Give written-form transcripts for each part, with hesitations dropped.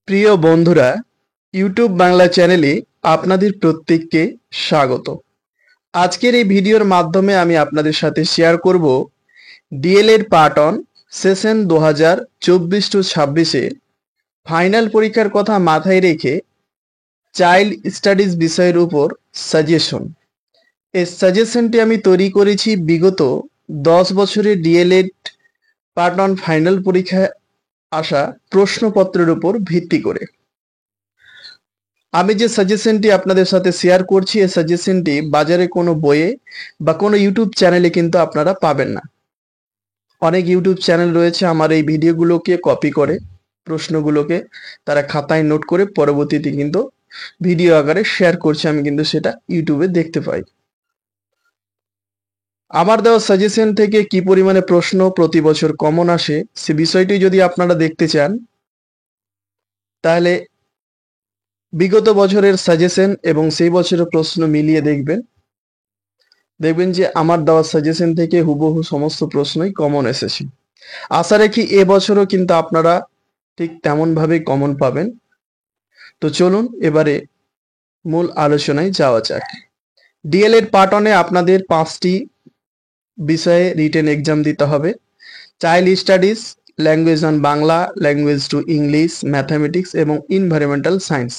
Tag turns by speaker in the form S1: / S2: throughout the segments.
S1: প্রিয় বন্ধুরা, ইউটিউব বাংলা চ্যানেলে আপনাদের প্রত্যেককে স্বাগত। আজকের এই ভিডিওর মাধ্যমে আমি আপনাদের সাথে শেয়ার করব DElEd part one session 2024-26 final পরীক্ষার কথা মাথায় রেখে চাইল্ড স্টাডিজ বিষয়ের উপর সাজেশন। এই সাজেশনটি আমি তৈরি করেছি বিগত 10 বছরের ডিএলএড পার্ট অন ফাইনাল পরীক্ষায় আসা প্রশ্নপত্রের উপর ভিত্তি করে। আমি যে সাজেশনটি আপনাদের সাথে শেয়ার করছি, এই সাজেশনটি বাজারে কোনো বইয়ে বা কোনো ইউটিউব চ্যানেলে কিন্তু আপনারা পাবেন না। অনেক ইউটিউব চ্যানেল রয়েছে আমার এই ভিডিওগুলোকে কপি করে প্রশ্নগুলোকে তারা খাতায় নোট করে পরবর্তীতে কিন্তু ভিডিও আকারে শেয়ার করছে, আমি কিন্তু সেটা ইউটিউবে দেখতে পাই। আমার দেওয়া সাজেশন থেকে কি পরিমাণে প্রশ্ন প্রতি বছর কমন আসে সে বিষয়টি যদি আপনারা দেখতে চান, তাহলে বিগত বছরের সাজেশন এবং সেই বছরের প্রশ্ন মিলিয়ে দেখবেন যে আমার দেওয়া সাজেশন থেকে হুবহু সমস্ত প্রশ্নই কমন এসেছে। আশা রাখি এবছরও কিন্তু আপনারা ঠিক তেমন ভাবেই কমন পাবেন। তো চলুন এবারে মূল আলোচনায় যাওয়া যাক। ডিএলএড পার্ট ওয়ানে আপনাদের 5টি বিষয়ে রিটেন এক্সাম দিতে হবে। Child studies, language on Bangla, language to English, mathematics এবং এনভায়রনমেন্টাল সায়েন্স।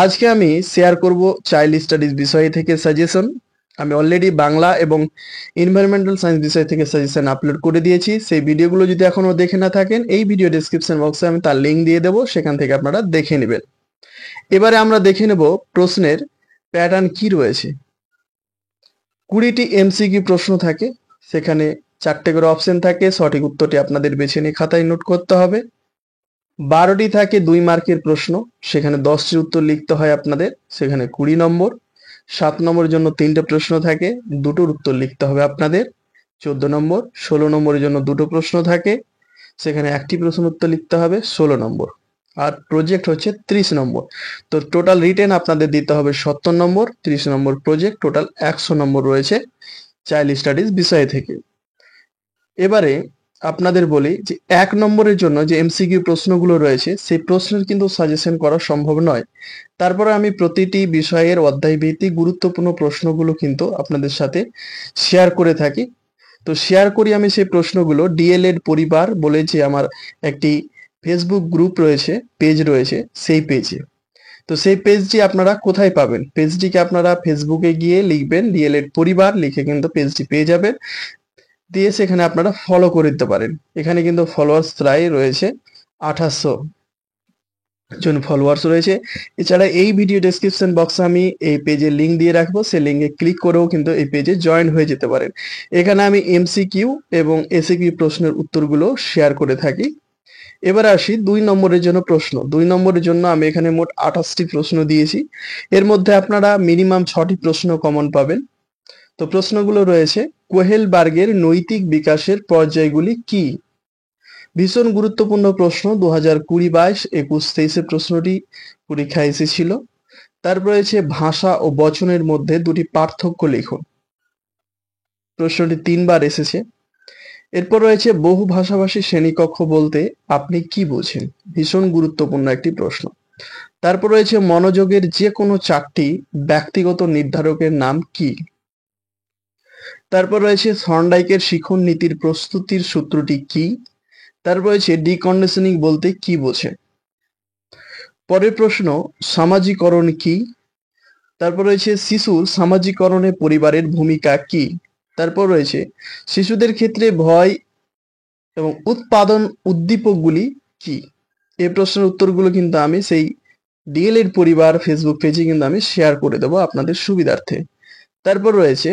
S1: আজকে আমি শেয়ার করব চাইল্ড স্টাডিজ বিষয় থেকে সাজেশন। আমি অলরেডি বাংলা এবং এনভায়রনমেন্টাল সায়েন্স বিষয় থেকে সাজেশন আপলোড করে দিয়েছি। সেই ভিডিওগুলো যদি এখনো দেখে না থাকেন, এই ভিডিও ডেসক্রিপশন বক্সে আমি তার লিঙ্ক দিয়ে দেবো, সেখান থেকে আপনারা দেখে নেবেন। এবারে আমরা দেখে নেব প্রশ্নের প্যাটার্ন কি রয়েছে। 20টি এমসিকিউ প্রশ্ন থাকে, সেখানে 4টে করে অপশন থাকে, সঠিক উত্তরটি আপনাদের বেছে নিয়ে খাতায় নোট করতে হবে। 12টি থাকে 2 মার্কের প্রশ্ন, সেখানে 10টির উত্তর লিখতে হয় আপনাদের, সেখানে 20 নম্বর। 7 নম্বরের জন্য 3টে প্রশ্ন থাকে, 2টোর উত্তর লিখতে হবে আপনাদের, 14 নম্বর। 16 নম্বরের জন্য 2টো প্রশ্ন থাকে, সেখানে 1টি প্রশ্ন উত্তর লিখতে হবে, 16 নম্বর। আর প্রজেক্ট হচ্ছে 30 নম্বর। তো টোটাল রিটেন আপনাদের দিতে হবে 70 নম্বর, 30 নম্বর প্রজেক্ট, টোটাল 100 নম্বর রয়েছে চাইল্ড স্টাডিজ বিষয় থেকে। এবারে আপনাদের বলি যে 1 নম্বরের জন্য যে এমসিকিউ প্রশ্নগুলো রয়েছে সেই প্রশ্নের কিন্তু সাজেশন করা সম্ভব নয়। তারপরে আমি প্রতিটি বিষয়ের অধ্যায়ভিত্তিক গুরুত্বপূর্ণ প্রশ্নগুলো কিন্তু আপনাদের সাথে শেয়ার করে থাকি। তো শেয়ার করি আমি সেই প্রশ্নগুলো ডিএলএড পরিবার বলে যে আমার একটি ফেসবুক গ্রুপ রয়েছে, পেজ রয়েছে, সেই পেজে। তো সেই পেজটি আপনারা কোথায় পাবেন? পেজটিকে আপনারা ফেসবুকে গিয়ে লিখবেন ডিএলএড পরিবার, লিখে কিন্তু পেজটি পেয়ে যাবেন। দিয়ে সেখানে আপনারা ফলো করে দিতে পারেন। এখানে কিন্তু ফলোয়ার্স প্রায় রয়েছে 2800 জন ফলোয়ার্স রয়েছে। এছাড়া এই ভিডিও ডেসক্রিপশন বক্সে আমি এই পেজের লিঙ্ক দিয়ে রাখবো, সেই লিঙ্কে ক্লিক করেও কিন্তু এই পেজে জয়েন হয়ে যেতে পারেন। এখানে আমি এমসিকিউ এবং এসিকিউ প্রশ্নের উত্তরগুলো শেয়ার করে থাকি। এবার আসি 2 নম্বরের জন্য প্রশ্ন। 2 নম্বরের জন্য আমি এখানে মোট 28টি প্রশ্ন দিয়েছি। এর মধ্যে আপনারা মিনিমাম 6টি প্রশ্ন কমন পাবেন। তো প্রশ্নগুলো রয়েছে, কোহেলবার্গের নৈতিক বিকাশের পর্যায়গুলি কি? ভীষণ গুরুত্বপূর্ণ প্রশ্ন, 2020-22, 21-23 প্রশ্নটি পরীক্ষায় এসেছিল। তারপর রয়েছে ভাষা ও বচনের মধ্যে দুটি পার্থক্য লিখুন। প্রশ্নটি 3 বার এসেছে। এরপর রয়েছে বহু ভাষাভাষী শ্রেণীকক্ষ বলতে আপনি কি বোঝেন? ভীষণ গুরুত্বপূর্ণ একটি প্রশ্ন। তারপর রয়েছে মনোযোগের যে কোনো 4টি ব্যক্তিগত নির্ধারকের নাম কি? তারপর রয়েছে থর্নডাইকের শিখন নীতির প্রস্তুতির সূত্রটি কি? তারপর রয়েছে ডিকন্ডিশনিং বলতে কি বোঝেন? পরের প্রশ্ন, সামাজিকরণ কি? তারপর রয়েছে শিশুর সামাজিকরণে পরিবারের ভূমিকা কি? তারপর রয়েছে শিশুদের ক্ষেত্রে ভয় এবং উৎপাদন উদ্দীপকগুলি কি? এই প্রশ্নের উত্তরগুলো কিন্তু আমি সেই ডিএলএড পরিবার ফেসবুক পেজে কিন্তু আমি শেয়ার করে দেবো আপনাদের সুবিধার্থে। তারপর রয়েছে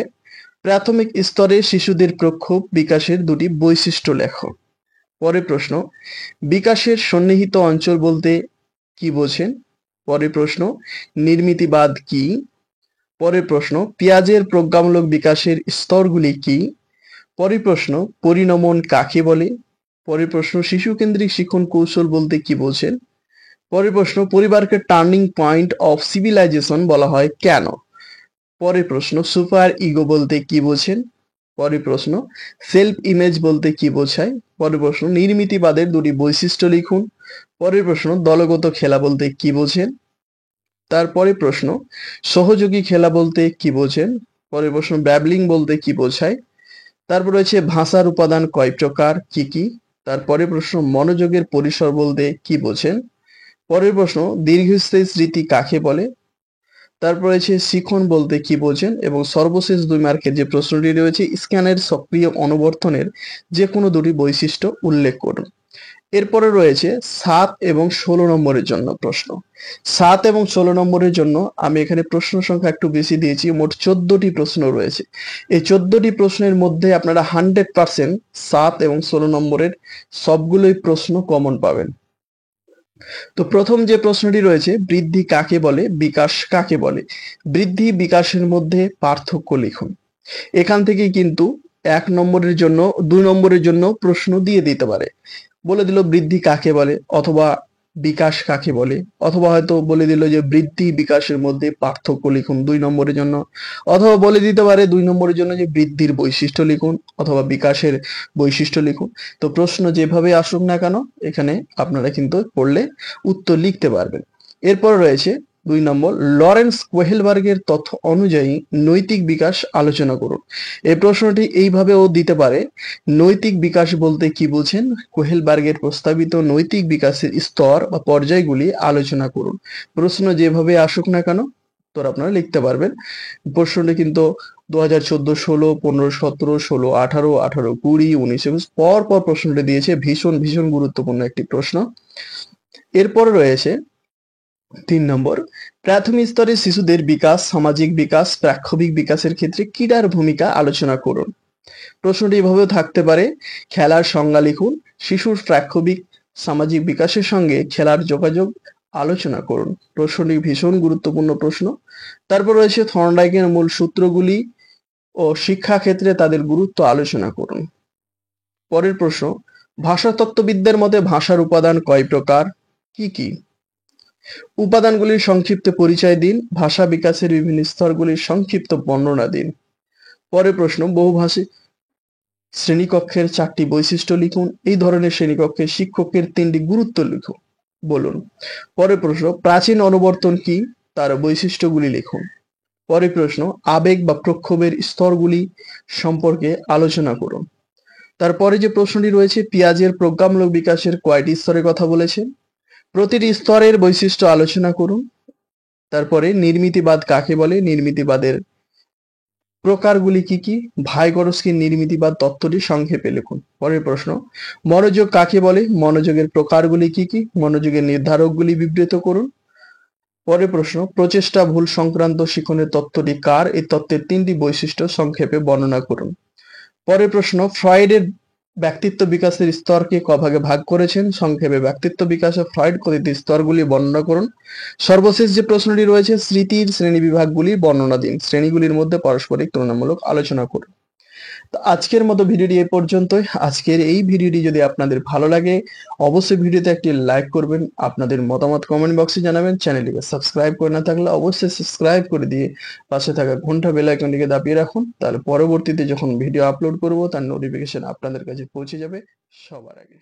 S1: প্রাথমিক স্তরে শিশুদের প্রক্ষোভ বিকাশের দুটি বৈশিষ্ট্য লেখো। পরের প্রশ্ন, বিকাশের সন্নিহিত অঞ্চল বলতে কি বোঝেন? পরের প্রশ্ন, নির্মিতিবাদ কি? পরের প্রশ্ন, পেঁয়াজের প্রজ্ঞামূলক বিকাশের স্তরগুলি কি? পরের প্রশ্ন, পরিণমন কাকে বলে? পরের প্রশ্ন, শিশু কেন্দ্রিক শিক্ষণ কৌশল বলতে কি বোঝেন? পরের প্রশ্ন, পরিবারকে টার্নিং পয়েন্ট অফ সিভিলাইজেশন বলা হয় কেন? পরের প্রশ্ন, সুপার ইগো বলতে কি বোঝেন? পরের প্রশ্ন, সেলফ ইমেজ বলতে কি বোঝায়? পরের প্রশ্ন, নির্মিতিবাদের দুটি বৈশিষ্ট্য লিখুন। পরের প্রশ্ন, দলগত খেলা বলতে কি বোঝেন? তারপরে প্রশ্ন, সহযোগী খেলা বলতে কি বোঝেন? পরের প্রশ্ন, ব্যাবলিং বলতে কি বোঝায়? তারপর রয়েছে ভাষার উপাদান কয় প্রকার, কি কি? তারপরে প্রশ্ন, মনোযোগের পরিসর বলতে কি বোঝেন? পরের প্রশ্ন, দীর্ঘস্থায়ী স্মৃতি কাকে বলে? তারপর রয়েছে শিখন বলতে কি বোঝেন? এবং সর্বশেষ 2 মার্কের যে প্রশ্নটি রয়েছে, স্ক্যানের সক্রিয় অনুবর্তনের যে কোনো দুটি বৈশিষ্ট্য উল্লেখ করুন। এরপরে রয়েছে 7 এবং 16 নম্বরের জন্য প্রশ্ন। 7 এবং 16 নম্বরের জন্য আমি এখানে প্রশ্ন সংখ্যা একটু বেশি দিয়েছি, মোট 14টি প্রশ্ন রয়েছে। এই 14টি প্রশ্নের মধ্যে আপনারা 100% 7 এবং 16 নম্বরের সবগুলোই প্রশ্ন কমন পাবেন। তো প্রথম যে প্রশ্নটি রয়েছে, বৃদ্ধি কাকে বলে, বিকাশ কাকে বলে? বৃদ্ধি বিকাশের মধ্যে পার্থক্য লিখুন। এখান থেকে কিন্তু 1 নম্বরের জন্য 2 নম্বরের জন্য প্রশ্ন দিয়ে দিতে পারে। বলে দিল বৃদ্ধি কাকে বলে, অথবা বিকাশ কাকে বলে, অথবা হয়তো বলে দিল যে বৃদ্ধি বিকাশের মধ্যে পার্থক্য লিখুন 2 নম্বরের জন্য, অথবা বলে দিতে পারে 2 নম্বরের জন্য যে বৃদ্ধির বৈশিষ্ট্য লিখুন অথবা বিকাশের বৈশিষ্ট্য লিখুন। তো প্রশ্ন যেভাবে আসুক না কেন, এখানে আপনারা কিন্তু পড়লে উত্তর লিখতে পারবেন। এরপর রয়েছে 2 নম্বর, লরেন্স কোহেলবার্গের তথ্য অনুযায়ী নৈতিক বিকাশ আলোচনা করুন। এই প্রশ্নটি এইভাবেও দিতে পারে, নৈতিক বিকাশ বলতে কি বোঝেন? কোহেলবার্গের প্রস্তাবিত নৈতিক বিকাশের স্তর বা পর্যায়গুলি আলোচনা করুন। প্রশ্ন যেভাবে আসুক না কেন, উত্তর আপনারা লিখতে পারবেন। প্রশ্নটি কিন্তু 2014, 16, 15, 17, 16, 18, 18, 20, 19, 21 পর পর প্রশ্নটি দিয়েছে। ভীষণ ভীষণ গুরুত্বপূর্ণ একটি প্রশ্ন। এরপরে রয়েছে 3 নম্বর, প্রাথমিক স্তরে শিশুদের বিকাশ, সামাজিক বিকাশ, প্রাক্ষবিক বিকাশের ক্ষেত্রে ক্রীড়ার ভূমিকা আলোচনা করুন। প্রশ্নটি এভাবেও থাকতে পারে, খেলার সংজ্ঞা লিখুন, শিশুর প্রাক্ষবিক সামাজিক বিকাশের সঙ্গে খেলার যোগাযোগ আলোচনা করুন। প্রশ্নটি ভীষণ গুরুত্বপূর্ণ প্রশ্ন। তারপর রয়েছে থর্নডাইকের মূল সূত্রগুলি ও শিক্ষা ক্ষেত্রে তাদের গুরুত্ব আলোচনা করুন। পরের প্রশ্ন, ভাষাতত্ত্ববিদদের মতে ভাষার উপাদান কয় প্রকার, কি কি? উপাদানগুলির সংক্ষিপ্ত পরিচয় দিন। ভাষা বিকাশের বিভিন্ন স্তরগুলির সংক্ষিপ্ত বর্ণনা দিন। পরের প্রশ্ন, বহুভাষী শ্রেণীকক্ষের 4টি বৈশিষ্ট্য লিখুন। এই ধরনের শ্রেণীকক্ষে শিক্ষকের 3টি গুরুত্ব লিখুন, বলুন। পরের প্রশ্ন, প্রাচীন অনুবর্তন কি, তার বৈশিষ্ট্যগুলি লিখুন। পরের প্রশ্ন, আবেগ বা প্রক্ষোভের স্তরগুলি সম্পর্কে আলোচনা করুন। তারপরে যে প্রশ্নটি রয়েছে, পিয়াজের প্রজ্ঞামূলক বিকাশের কয়টি স্তরের কথা বলেছেন? প্রতিটি স্তরের বৈশিষ্ট্য আলোচনা করুন। তারপরে নির্মিতিবাদ কাকে বলে, নির্মিতিবাদের প্রকারগুলি কি কি? ভাইগরস্কির নির্মিতিবাদ তত্ত্বটি সংক্ষেপে লিখুন। পরের প্রশ্ন, মনোযোগ কাকে বলে, মনোযোগের প্রকারগুলি কি কি? মনোযোগের নির্ধারকগুলি বিবৃত করুন। পরের প্রশ্ন, প্রচেষ্টা ভুল সংক্রান্ত শিখনের তত্ত্বটি কার? এই তত্ত্বের 3টি বৈশিষ্ট্য সংক্ষেপে বর্ণনা করুন। পরের প্রশ্ন, ফ্রয়েডের ব্যক্তিত্ব বিকাশের স্তরকে কভাগে ভাগ করেছেন? সংক্ষেপে ব্যক্তিত্ব বিকাশে ফ্রয়েড কথিত স্তরগুলি বর্ণনা করুন। সর্বশেষ যে প্রশ্নটি রয়েছে, স্মৃতির শ্রেণীবিভাগগুলির বর্ণনা দিন। শ্রেণীগুলির মধ্যে পারস্পরিক তুলনামূলক আলোচনা করুন। তো আজকের মতো ভিডিওটি এ পর্যন্তই। আজকের এই ভিডিওটি যদি আপনাদের ভালো লাগে, অবশ্যই ভিডিওতে একটি লাইক করবেন, আপনাদের মতামত কমেন্ট বক্সে জানাবেন। চ্যানেলটিকে সাবস্ক্রাইব করে না থাকলে অবশ্যই সাবস্ক্রাইব করে দিয়ে পাশে থাকা ঘন্টা বেল আইকনটিকে দাবিয়ে রাখুন। তাহলে পরবর্তীতে যখন ভিডিও আপলোড করব তার নোটিফিকেশন আপনাদের কাছে পৌঁছে যাবে সবার আগে।